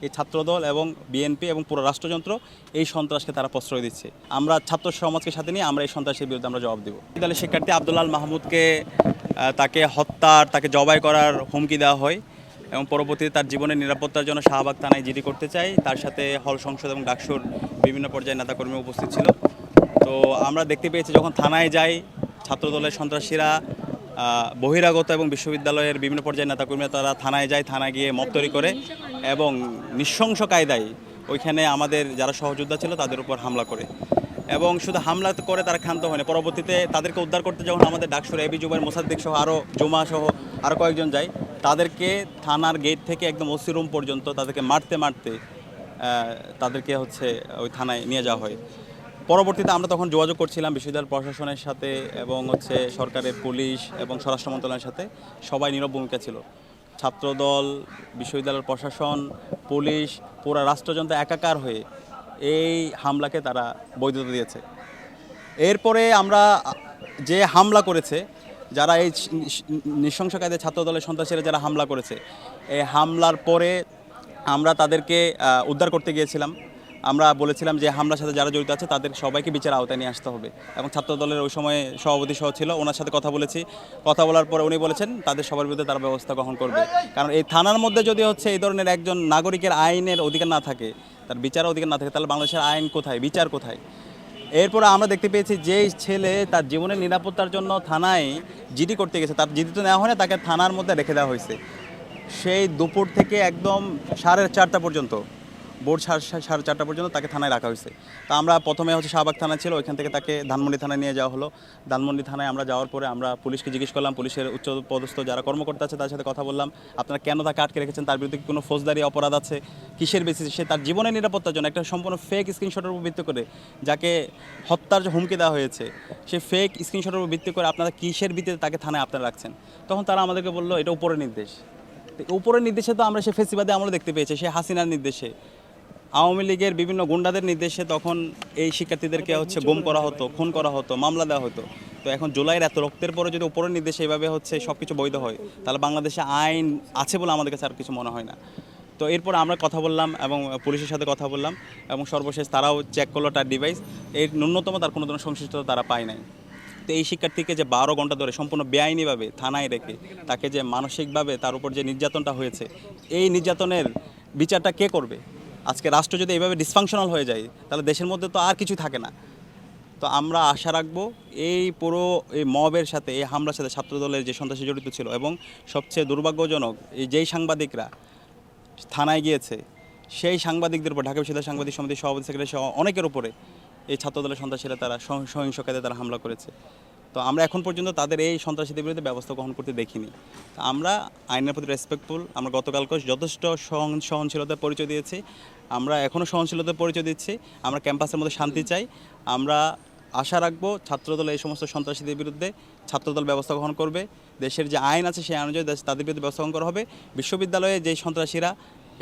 এই ছাত্রদল এবং বিএনপি এবং পুরো রাষ্ট্রযন্ত্র এই সন্ত্রাসকে তারা প্রশ্রয় দিচ্ছে। আমরা ছাত্র সমাজকে সাথে নিয়ে আমরা এই সন্ত্রাসের বিরুদ্ধে আমরা জবাব দেব। বিদ্যালয়ের শিক্ষার্থী আব্দুল্লাহ মাহমুদকে তাকে হত্যার, তাকে জবাই করার হুমকি দেওয়া হয় এবং পরবর্তীতে তার জীবনের নিরাপত্তার জন্য শাহবাগ থানায় জিডি করতে চাই। তার সাথে হল সংসদ এবং ডাকসুর বিভিন্ন পর্যায়ে নেতাকর্মী উপস্থিত ছিল। তো আমরা দেখতে পেয়েছি যখন থানায় যাই ছাত্রদলের সন্ত্রাসীরা বহিরাগত এবং বিশ্ববিদ্যালয়ের বিভিন্ন পর্যায়ের নেতাকর্মীরা তারা থানায় যায়, থানায় গিয়ে মব তৈরি করে এবং নৃশংস কায়দায় ওইখানে আমাদের যারা সহযোদ্ধা ছিল তাদের উপর হামলা করে এবং শুধু হামলা করে তারা ক্ষান্ত হয়নি। পরবর্তীতে তাদেরকে উদ্ধার করতে যখন আমাদের ডাকসুর এবি জুবাইর মোসাদ্দেক সহ আরও জুমা সহ আরও কয়েকজন যায়, তাদেরকে থানার গেট থেকে একদম ওসি রুম পর্যন্ত তাদেরকে মারতে মারতে তাদেরকে ওই থানায় নিয়ে যাওয়া হয়। পরবর্তীতে আমরা তখন যোগাযোগ করছিলাম বিশ্ববিদ্যালয় প্রশাসনের সাথে এবং সরকারের পুলিশ এবং স্বরাষ্ট্র মন্ত্রণালয়ের সাথে, সবাই নীরব ভূমিকা ছিল। ছাত্রদল, বিশ্ববিদ্যালয়ের প্রশাসন, পুলিশ, পুরো রাষ্ট্রযন্ত্র একাকার হয়ে এই হামলাকে তারা বৈধতা দিয়েছে। এরপরে আমরা যে হামলা করেছে, যারা এই নৃশংস কায়দায় ছাত্রদলের সন্ত্রাসীরা যারা হামলা করেছে, এই হামলার পরে আমরা তাদেরকে উদ্ধার করতে গিয়েছিলাম। আমরা বলেছিলাম যে হামলার সাথে যারা জড়িত আছে তাদের সবাইকে বিচার আওতায় নিয়ে আসতে হবে এবং ছাত্রদলের ওই সময় সভাপতি সহ ছিল, ওনার সাথে কথা বলেছি। কথা বলার পরে উনি বলেছেন তাদের সবার বিরুদ্ধে তারা ব্যবস্থা গ্রহণ করবে। কারণ এই থানার মধ্যে যদি এই ধরনের একজন নাগরিকের আইনের অধিকার না থাকে, তার বিচারের অধিকার না থাকে, তাহলে বাংলাদেশের আইন কোথায়, বিচার কোথায়? এরপরে আমরা দেখতে পেয়েছি যে ছেলে তার জীবনের নিরাপত্তার জন্য থানায় জিডি করতে গেছে, তার জিডি তো নেওয়া হয় না, তাকে থানার মধ্যে রেখে দেওয়া হয়েছে। সেই দুপুর থেকে একদম 4:30 পর্যন্ত, ভোর 4:30 পর্যন্ত তাকে থানায় রাখা হয়েছে। তা আমরা প্রথমে শাহবাগ থানা ছিল, ওইখান থেকে তাকে ধানমন্ডি থানায় নিয়ে যাওয়া হলো। ধানমন্ডি থানায় আমরা যাওয়ার পরে আমরা পুলিশকে জিজ্ঞেস করলাম, পুলিশের উচ্চপদস্থ যারা কর্মকর্তা আছে তার সাথে কথা বললাম, আপনারা কেন তাকে আটকে রেখেছেন, তার বিরুদ্ধে কোনো ফৌজদারি অপরাধ আছে, কিসের বেসিসে সে তার জীবনের নিরাপত্তার জন্য একটা সম্পূর্ণ ফেক স্ক্রিনশটের উপর ভিত্তি করে যাকে হত্যার হুমকি দেওয়া হয়েছে, সেই ফেক স্ক্রিনশটের উপর ভিত্তি করে আপনারা কিসের ভিত্তিতে তাকে থানায় আপনারা রাখছেন? তখন তারা আমাদেরকে বললো এটা উপরের নির্দেশ। উপরের নির্দেশে তো আমরা সে ফেসিবাদে আমরা দেখতে পেয়েছি, সে হাসিনার নির্দেশে, আওয়ামী লীগের বিভিন্ন গুন্ডাদের নির্দেশে তখন এই শিক্ষার্থীদেরকে গুম করা হতো, খুন করা হতো, মামলা দেওয়া হতো। তো এখন জুলাইয়ের এত রক্তের পরে যদি উপরের নির্দেশে এইভাবে সব কিছু বৈধ হয়, তাহলে বাংলাদেশে আইন আছে বলে আমাদের কাছে আর কিছু মনে হয় না। তো এরপর আমরা কথা বললাম এবং পুলিশের সাথে কথা বললাম এবং সর্বশেষ তারাও চেক করলো তার ডিভাইস, এর ন্যূনতম তার কোনো ধরনের সংশ্লিষ্টতা তারা পায় নাই। তো এই শিক্ষার্থীকে যে 12 ঘন্টা ধরে সম্পূর্ণ বেআইনিভাবে থানায় রেখে তাকে যে মানসিকভাবে তার উপর যে নির্যাতনটা হয়েছে, এই নির্যাতনের বিচারটা কে করবে? আজকে রাষ্ট্র যদি এইভাবে ডিসফাংশনাল হয়ে যায়, তাহলে দেশের মধ্যে তো আর কিছুই থাকে না। তো আমরা আশা রাখবো এই পুরো এই মবের সাথে, এই হামলার সাথে ছাত্রদলের যে সন্ত্রাসী জড়িত ছিল এবং সবচেয়ে দুর্ভাগ্যজনক যেই সাংবাদিকরা থানায় গিয়েছে, সেই সাংবাদিকদের উপর ঢাকা বিশ্ববিদ্যালয় সাংবাদিক সমিতির সভাপতি সেক্রেটারি সহ অনেকের উপরে এই ছাত্রদলের সন্ত্রাসীরা তারা সহিংস কায়দায় তারা হামলা করেছে। তো আমরা এখন পর্যন্ত তাদের এই সন্ত্রাসীদের বিরুদ্ধে ব্যবস্থা গ্রহণ করতে দেখিনি। আমরা আইনের প্রতি রেসপেক্টফুল, আমরা গতকালকে যথেষ্ট সহনশীলতার পরিচয় দিয়েছি, আমরা এখনও সহনশীলতার পরিচয় দিচ্ছি। আমরা ক্যাম্পাসের মধ্যে শান্তি চাই। আমরা আশা রাখবো ছাত্রদল এই সমস্ত সন্ত্রাসীদের বিরুদ্ধে ছাত্রদল ব্যবস্থা গ্রহণ করবে। দেশের যে আইন আছে সেই অনুযায়ী তাদের বিরুদ্ধে ব্যবস্থা গ্রহণ করা হবে। বিশ্ববিদ্যালয়ে যেই সন্ত্রাসীরা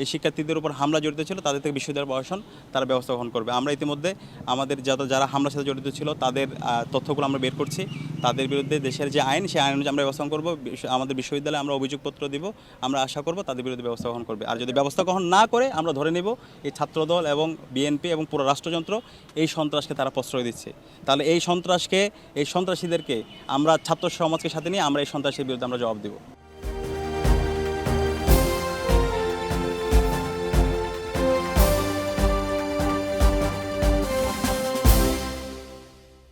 এই শিক্ষার্থীদের উপর হামলা জড়িত ছিল তাদের থেকে বিশ্ববিদ্যালয় প্রশাসন তারা ব্যবস্থা গ্রহণ করবে। আমরা ইতিমধ্যে আমাদের যারা হামলার সাথে জড়িত ছিল তাদের তথ্যগুলো আমরা বের করছি। তাদের বিরুদ্ধে দেশের যে আইন সেই আইন অনুযায়ী আমরা ব্যবস্থা গ্রহণ করবো। আমাদের বিশ্ববিদ্যালয়ে আমরা অভিযোগপত্র দিব, আমরা আশা করব তাদের বিরুদ্ধে ব্যবস্থা গ্রহণ করবে। আর যদি ব্যবস্থা গ্রহণ না করে আমরা ধরে নেব এই ছাত্রদল এবং বিএনপি এবং পুরো রাষ্ট্রযন্ত্র এই সন্ত্রাসকে তারা প্রশ্রয় দিচ্ছে। তাহলে এই সন্ত্রাসীদেরকে আমরা ছাত্র সমাজকে সাথে নিয়ে আমরা এই সন্ত্রাসের বিরুদ্ধে আমরা জবাব দেব।